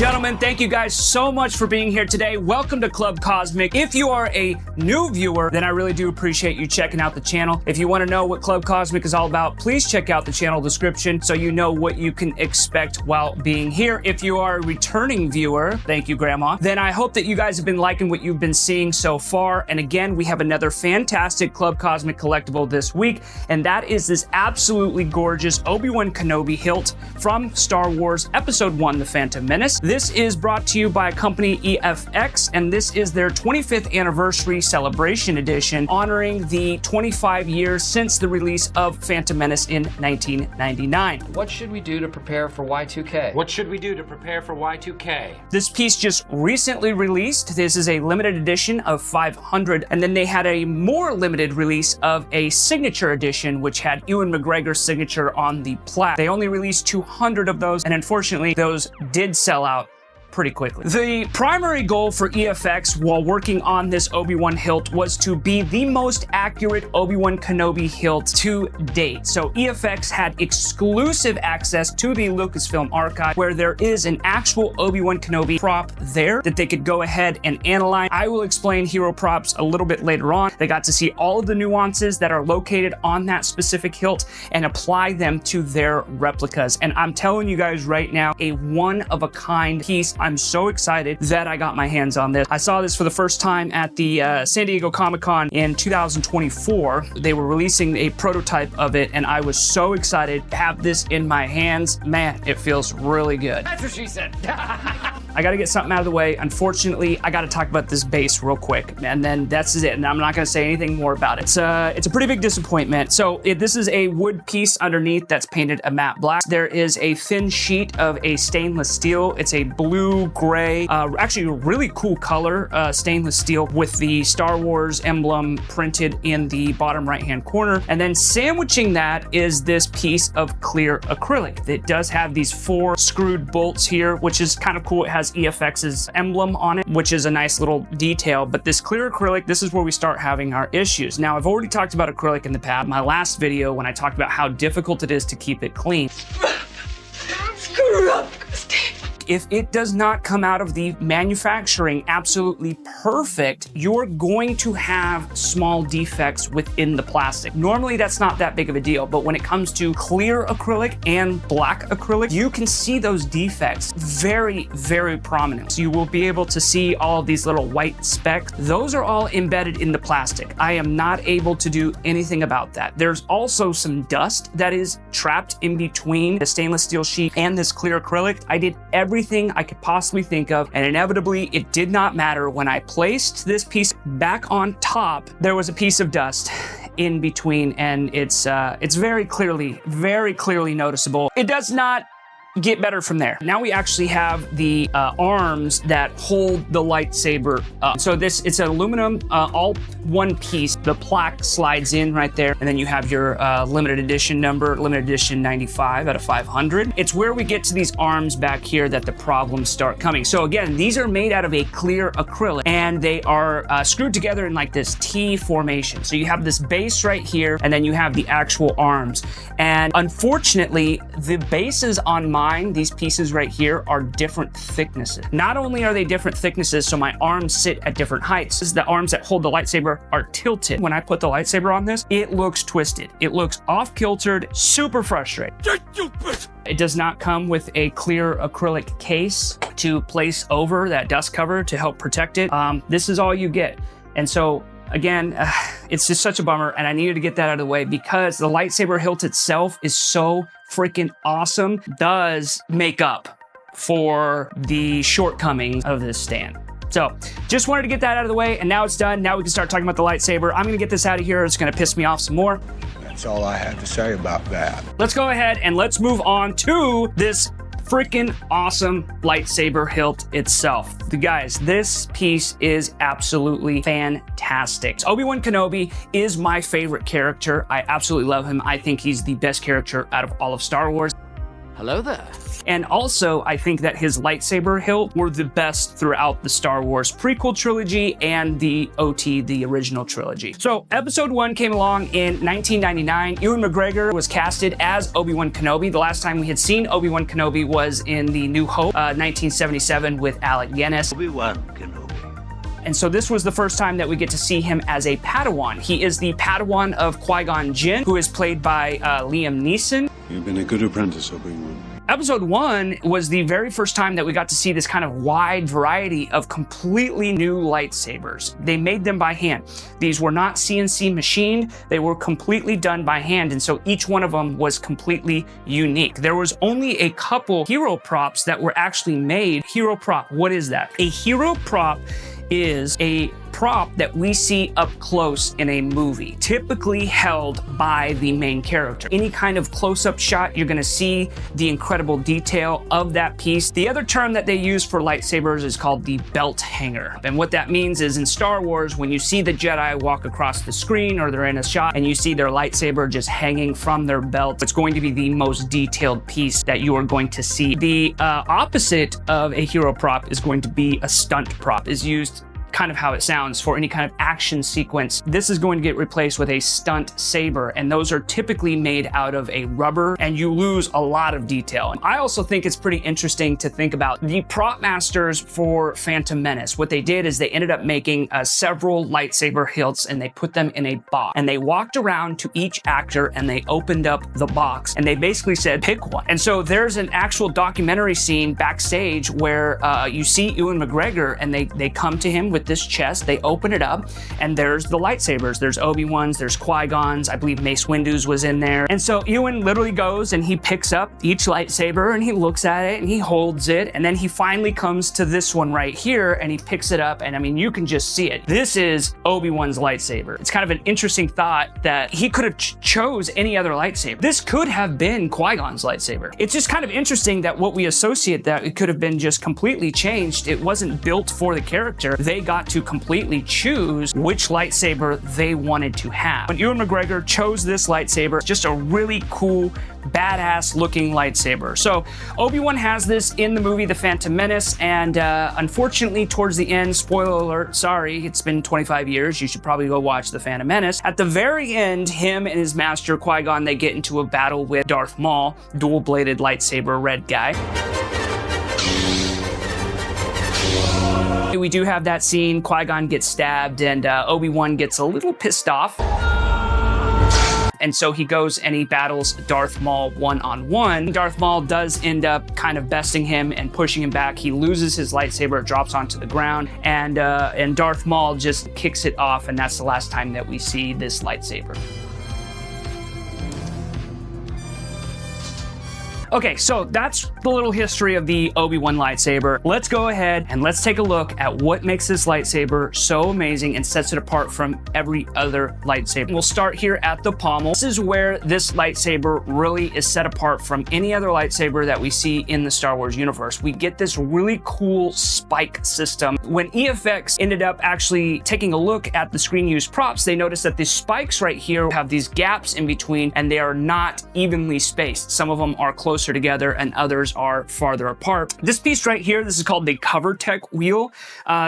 gentlemen, thank you guys so much for being here today. Welcome to Club Cosmic. If you are a new viewer, then I really do appreciate you checking out the channel. If you want to know what Club Cosmic is all about, please check out the channel description so you know what you can expect while being here. If you are a returning viewer, thank you, Grandma, then I hope that you guys have been liking what you've been seeing so far. And again, we have another fantastic Club Cosmic collectible this week, and that is this absolutely gorgeous Obi-Wan Kenobi hilt from Star Wars Episode 1, The Phantom Menace. This is brought to you by company EFX, and this is their 25th anniversary celebration edition, honoring the 25 years since the release of Phantom Menace in 1999. What should we do to prepare for Y2K? What should we do to prepare for Y2K? This piece just recently released. This is a limited edition of 500, and then they had a more limited release of a signature edition, which had Ewan McGregor's signature on the plaque. They only released 200 of those, and unfortunately, those did sell out pretty quickly. The primary goal for EFX while working on this Obi-Wan hilt was to be the most accurate Obi-Wan Kenobi hilt to date. So EFX had exclusive access to the Lucasfilm Archive, where there is an actual Obi-Wan Kenobi prop there that they could go ahead and analyze. I will explain hero props a little bit later on. They got to see all of the nuances that are located on that specific hilt and apply them to their replicas. And I'm telling you guys right now, a one-of-a-kind piece. I'm so excited that I got my hands on this. I saw this for the first time at the San Diego Comic-Con in 2024. They were releasing a prototype of it, and I was so excited to have this in my hands. Man, it feels really good. That's what she said. I gotta get something out of the way. Unfortunately, I gotta talk about this base real quick, and then that's it. And I'm not gonna say anything more about it. It's a pretty big disappointment. So this is a wood piece underneath that's painted a matte black. There is a thin sheet of a stainless steel. It's a blue, gray, actually a really cool color, stainless steel with the Star Wars emblem printed in the bottom right-hand corner. And then sandwiching that is this piece of clear acrylic. It does have these 4 screwed bolts here, which is kind of cool. It has EFX's emblem on it, which is a nice little detail. But this clear acrylic, this is where we start having our issues. Now, I've already talked about acrylic in the past. My last video, when I talked about how difficult it is to keep it clean. Screw up, Steve. If it does not come out of the manufacturing absolutely perfect, you're going to have small defects within the plastic. Normally, that's not that big of a deal, but when it comes to clear acrylic and black acrylic, you can see those defects very, very prominent. So you will be able to see all of these little white specks. Those are all embedded in the plastic. I am not able to do anything about that. There's also some dust that is trapped in between the stainless steel sheet and this clear acrylic. I did everything I could possibly think of, and inevitably it did not matter. When I placed this piece back on top, there was a piece of dust in between, and it's very clearly noticeable. It does not get better from there. Now we actually have the arms that hold the lightsaber up. So it's an aluminum, all one piece. The plaque slides in right there, and then you have your limited edition number, limited edition 95 out of 500. It's where we get to these arms back here that the problems start coming. So again, these are made out of a clear acrylic, and they are screwed together in like this T formation. So you have this base right here, and then you have the actual arms. And unfortunately, the bases on these pieces right here are different thicknesses. Not only are they different thicknesses, so my arms sit at different heights. The arms that hold the lightsaber are tilted. When I put the lightsaber on this, it looks twisted. It looks off-kiltered, super frustrating. It does not come with a clear acrylic case to place over that dust cover to help protect it. This is all you get. And so again, it's just such a bummer, and I needed to get that out of the way because the lightsaber hilt itself is so freaking awesome. Does make up for the shortcomings of this stand. So just wanted to get that out of the way, and now it's done. Now we can start talking about the lightsaber. I'm gonna get this out of here. It's gonna piss me off some more. That's all I had to say about that. Let's go ahead and let's move on to this freaking awesome lightsaber hilt itself. Guys, this piece is absolutely fantastic. Obi-Wan Kenobi is my favorite character. I absolutely love him. I think he's the best character out of all of Star Wars. Hello there. And also, I think that his lightsaber hilt were the best throughout the Star Wars prequel trilogy and the OT, the original trilogy. So episode 1 came along in 1999. Ewan McGregor was casted as Obi-Wan Kenobi. The last time we had seen Obi-Wan Kenobi was in the New Hope, 1977 with Alec Guinness. Obi-Wan Kenobi. And so this was the first time that we get to see him as a Padawan. He is the Padawan of Qui-Gon Jinn, who is played by Liam Neeson. You've been a good apprentice, Obi-Wan. Episode 1 was the very first time that we got to see this kind of wide variety of completely new lightsabers. They made them by hand. These were not CNC machined, they were completely done by hand, and so each one of them was completely unique. There was only a couple hero props that were actually made. Hero prop, what is that? A hero prop is a prop that we see up close in a movie, typically held by the main character. Any kind of close-up shot, you're gonna see the incredible detail of that piece. The other term that they use for lightsabers is called the belt hanger. And what that means is in Star Wars, when you see the Jedi walk across the screen or they're in a shot and you see their lightsaber just hanging from their belt, it's going to be the most detailed piece that you are going to see. The opposite of a hero prop is going to be a stunt prop, is used kind of how it sounds for any kind of action sequence. This is going to get replaced with a stunt saber, and those are typically made out of a rubber, and you lose a lot of detail. I also think it's pretty interesting to think about the prop masters for Phantom Menace. What they did is they ended up making several lightsaber hilts, and they put them in a box, and they walked around to each actor and they opened up the box, and they basically said, pick one. And so there's an actual documentary scene backstage where you see Ewan McGregor, and they come to him with this chest, they open it up, and there's the lightsabers. There's Obi-Wan's, there's Qui-Gon's, I believe Mace Windu's was in there. And so Ewan literally goes and he picks up each lightsaber and he looks at it and he holds it, and then he finally comes to this one right here and he picks it up, and I mean, you can just see it. This is Obi-Wan's lightsaber. It's kind of an interesting thought that he could have chose any other lightsaber. This could have been Qui-Gon's lightsaber. It's just kind of interesting that what we associate that it could have been just completely changed. It wasn't built for the character. They got to completely choose which lightsaber they wanted to have. When Ewan McGregor chose this lightsaber, just a really cool, badass looking lightsaber. So Obi-Wan has this in the movie The Phantom Menace, and unfortunately towards the end, spoiler alert, sorry, it's been 25 years, you should probably go watch The Phantom Menace. At the very end, him and his master Qui-Gon, they get into a battle with Darth Maul, dual-bladed lightsaber red guy. We do have that scene, Qui-Gon gets stabbed and Obi-Wan gets a little pissed off. And so he goes and he battles Darth Maul one-on-one. Darth Maul does end up kind of besting him and pushing him back. He loses his lightsaber, it drops onto the ground, and Darth Maul just kicks it off, and that's the last time that we see this lightsaber. Okay, so that's the little history of the Obi-Wan lightsaber. Let's go ahead and let's take a look at what makes this lightsaber so amazing and sets it apart from every other lightsaber. We'll start here at the pommel. This is where this lightsaber really is set apart from any other lightsaber that we see in the Star Wars universe. We get this really cool spike system. When EFX ended up actually taking a look at the screen used props, they noticed that the spikes right here have these gaps in between, and they are not evenly spaced. Some of them are closer together and others are farther apart. This piece right here, this is called the cover tech wheel.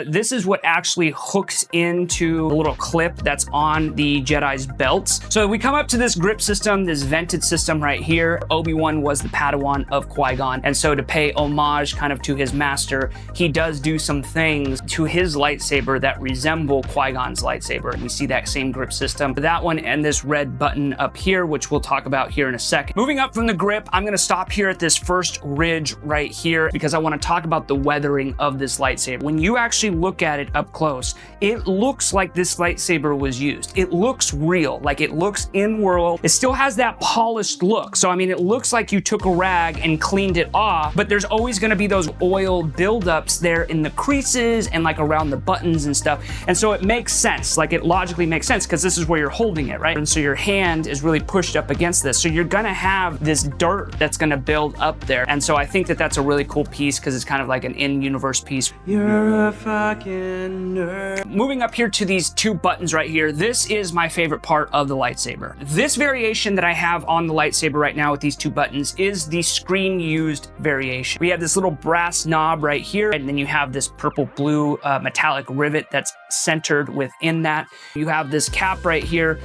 This is what actually hooks into a little clip that's on the Jedi's belts. So we come up to this grip system, this vented system right here. Obi-Wan was the Padawan of Qui-Gon, and so to pay homage kind of to his master, he does do some things to his lightsaber that resemble Qui-Gon's lightsaber. We see that same grip system. That one and this red button up here, which we'll talk about here in a second. Moving up from the grip, I'm gonna stop here at this first ridge right here because I want to talk about the weathering of this lightsaber. When you actually look at it up close, it looks like this lightsaber was used. It looks real, like it looks in-world. It still has that polished look. So I mean, it looks like you took a rag and cleaned it off, but there's always going to be those oil buildups there in the creases and like around the buttons and stuff. And so it makes sense, like it logically makes sense because this is where you're holding it, right? And so your hand is really pushed up against this. So you're going to have this dirt that's going gonna build up there. And so I think that that's a really cool piece because it's kind of like an in-universe piece. You're a fucking nerd. Moving up here to these two buttons right here, this is my favorite part of the lightsaber. This variation that I have on the lightsaber right now with these two buttons is the screen-used variation. We have this little brass knob right here, and then you have this purple-blue metallic rivet that's centered within that. You have this cap right here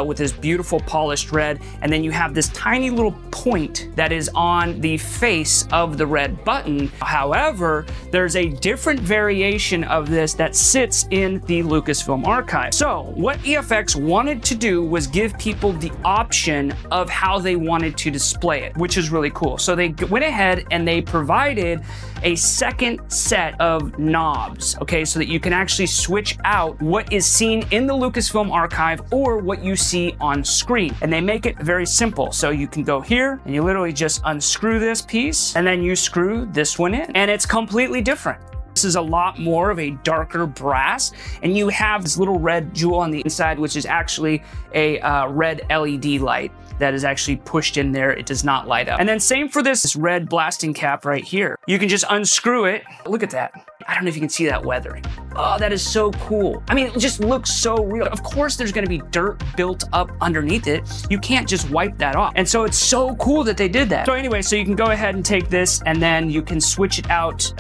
with this beautiful polished red, and then you have this tiny little point that is on the face of the red button. However, there's a different variation of this that sits in the Lucasfilm Archive. So what EFX wanted to do was give people the option of how they wanted to display it, which is really cool. So they went ahead and they provided a second set of knobs, okay, so that you can actually switch out what is seen in the Lucasfilm Archive or what you see on screen. And they make it very simple. So you can go here and you literally just unscrew this piece and then you screw this one in and it's completely different. This is a lot more of a darker brass, and you have this little red jewel on the inside, which is actually a red LED light that is actually pushed in there. It does not light up. And then same for this red blasting cap right here. You can just unscrew it. Look at that. I don't know if you can see that weathering. Oh, that is so cool. I mean, it just looks so real. Of course, there's gonna be dirt built up underneath it. You can't just wipe that off. And so it's so cool that they did that. So anyway, so you can go ahead and take this and then you can switch it out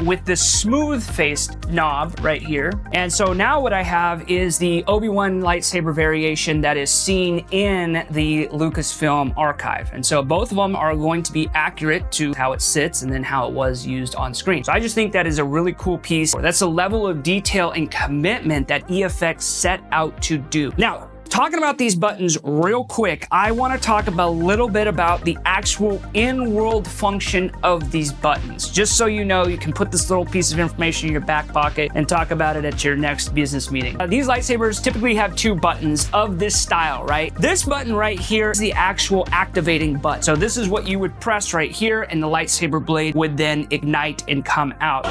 with this smooth-faced knob right here. And so now what I have is the Obi-Wan lightsaber variation that is seen in the Lucasfilm Archive. And so both of them are going to be accurate to how it sits and then how it was used on screen. So I just think that is a really cool piece. That's a level of detail and commitment that EFX set out to do. Now, talking about these buttons real quick, I want to talk about a little bit about the actual in-world function of these buttons. Just so you know, you can put this little piece of information in your back pocket and talk about it at your next business meeting. These lightsabers typically have two buttons of this style, right? This button right here is the actual activating button. So this is what you would press right here and the lightsaber blade would then ignite and come out.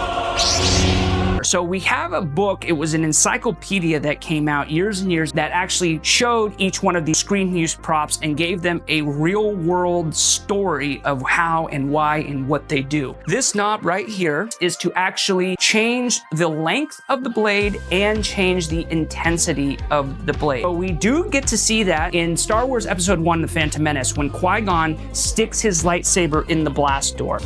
So we have a book, it was an encyclopedia that came out years and years that actually showed each one of these screen use props and gave them a real world story of how and why and what they do. This knob right here is to actually change the length of the blade and change the intensity of the blade. So we do get to see that in Star Wars Episode 1, The Phantom Menace, when Qui-Gon sticks his lightsaber in the blast door.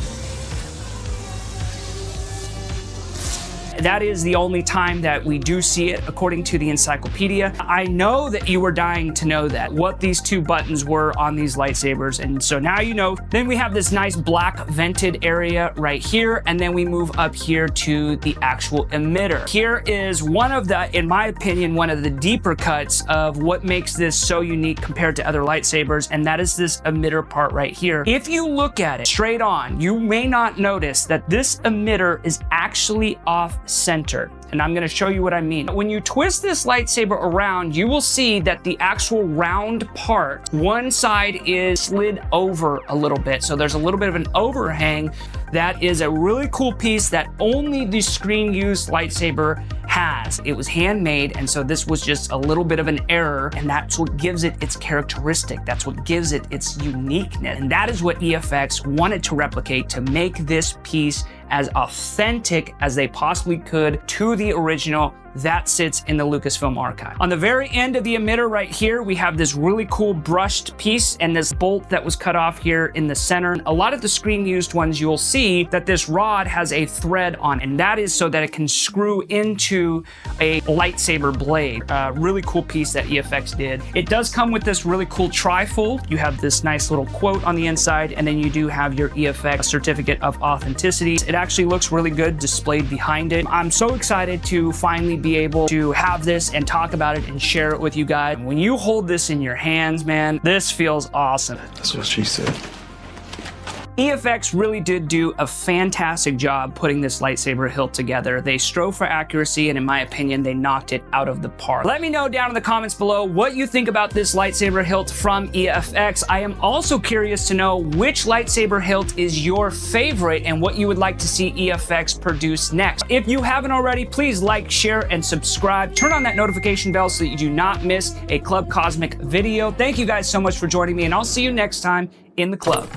That is the only time that we do see it, according to the encyclopedia. I know that you were dying to know that, what these two buttons were on these lightsabers, and so now you know. Then we have this nice black vented area right here, and then we move up here to the actual emitter. Here is one of the, in my opinion, one of the deeper cuts of what makes this so unique compared to other lightsabers, and that is this emitter part right here. If you look at it straight on, you may not notice that this emitter is actually off center. And I'm going to show you what I mean. When you twist this lightsaber around, you will see that the actual round part, one side is slid over a little bit. So there's a little bit of an overhang. That is a really cool piece that only the screen-used lightsaber has. It was handmade, and so this was just a little bit of an error, and that's what gives it its characteristic. That's what gives it its uniqueness. And that is what EFX wanted to replicate to make this piece as authentic as they possibly could to the original that sits in the Lucasfilm Archive. On the very end of the emitter right here, we have this really cool brushed piece and this bolt that was cut off here in the center. A lot of the screen used ones, you'll see that this rod has a thread on it, and that is so that it can screw into a lightsaber blade. Really cool piece that EFX did. It does come with this really cool trifold. You have this nice little quote on the inside, and then you do have your EFX certificate of authenticity. It actually looks really good displayed behind it. I'm so excited to finally be able to have this and talk about it and share it with you guys. When you hold this in your hands, man, this feels awesome. That's what she said. EFX really did do a fantastic job putting this lightsaber hilt together. They strove for accuracy, and in my opinion, they knocked it out of the park. Let me know down in the comments below what you think about this lightsaber hilt from EFX. I am also curious to know which lightsaber hilt is your favorite and what you would like to see EFX produce next. If you haven't already, please like, share, and subscribe. Turn on that notification bell so that you do not miss a Club Cosmic video. Thank you guys so much for joining me, and I'll see you next time in the club.